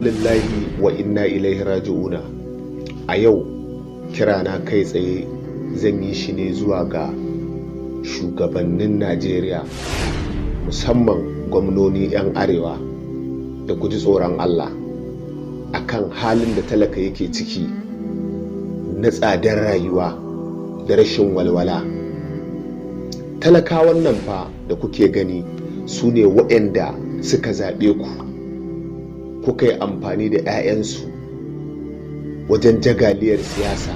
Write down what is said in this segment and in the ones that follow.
Lillahi wa inna ilaihi raji'una. A yau kirana kai tsaye zan yi shi ne zuwa ga shugabannin Najeriya, musamman gwamnoni 'yan arewa, da ku ji tsoron Allah akan halin da talaka yake ciki na tsadar rayuwa da rashin walwala. Talakawan nan fa da kuke gani su ne waɗanda suka zaɓe ku, kuka yi amfani da 'ya'yansu wajen jagaliyar siyasa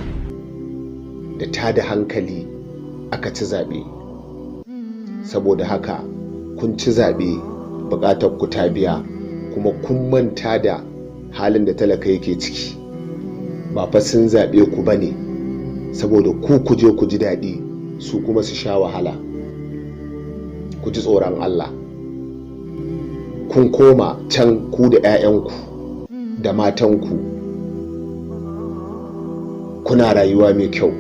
da tada hankali aka ci zaɓe. Saboda haka kun ci zaɓe, buƙatar ku ta biya, kuma kun manta da halin da talaka yake ciki. Ba fa sun zaɓe ku ba ne saboda ku je ku ji daɗi, su kuma su sha wahala. Ku ji tsoron Allah. Kun koma can ku da 'ya'yanku da matanku kuna rayuwa mai kyau,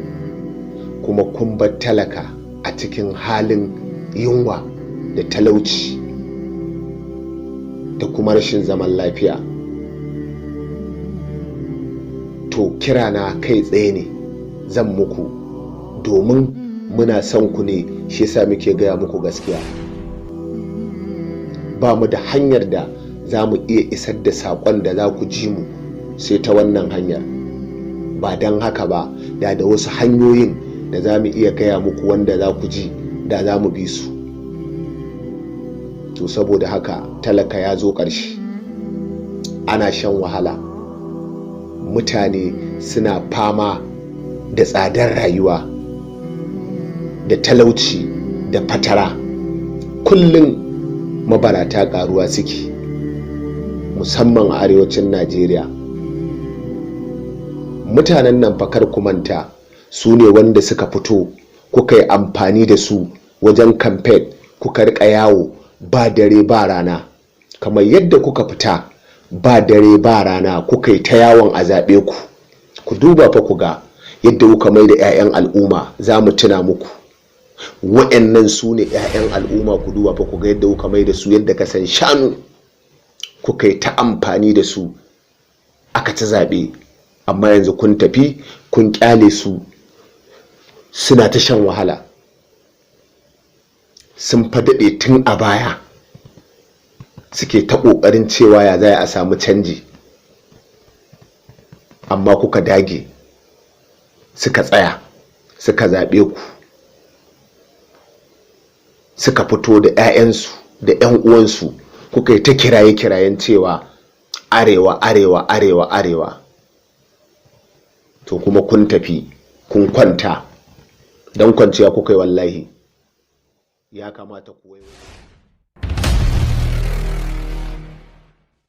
kuma kun bar talaka a cikin halin yunwa da talauci da kuma rashin zaman lafiya. To kirana kai tsaye ne zan muku, domin muna son ku ne, shi yasa muke gaya muku gaskiya. Ba mu da hanyar da za mu iya isar da saƙon da za ku ji mu sai ta wannan hanyar. Ba don haka ba, da wasu hanyoyin da za mu iya gaya muku wanda za ku ji, da za mu bi su. To saboda haka talaka ya zo ƙarshe, ana shan wahala, mutane suna fama da tsadar rayuwa da talauci da fatara. Kullum mabarata karuwa suke, musamman a arewacin Najeriya. Mutanen nan fakar ku manta, su ne wanda suka fito kuka yi amfani da su wajen campaign, kuka rika yawo ba dare ba rana. Kamar yadda kuka fita ba dare ba rana kuka yi ta yawon a zaɓe ku. Ku duba fa ku ga yadda kuka mai da 'ya'yan al'umma. Za mu tuna muku, wa'annan su ne 'ya'yan al'umma. Ku duba fa ku ga yadda kuka mai da su yadda ka san shanu, kuka yi ta amfani da su aka ci zaɓe. Amma yanzu kun tafi kun kyale su suna ta shan wahala. Sun daɗe tun a baya suke ta ƙoƙarin cewa ya za a samu canji, amma kuka dage, suka tsaya, suka zaɓe ku, suka fito da 'ya'yansu da 'yan uwansu, kuka yi ta kiraye-kirayen cewa arewa arewa arewa arewa. To kuma kun tafi kun kwanta, don kwanciya kuka yi wallahi. Ya kamata ku waiwaya.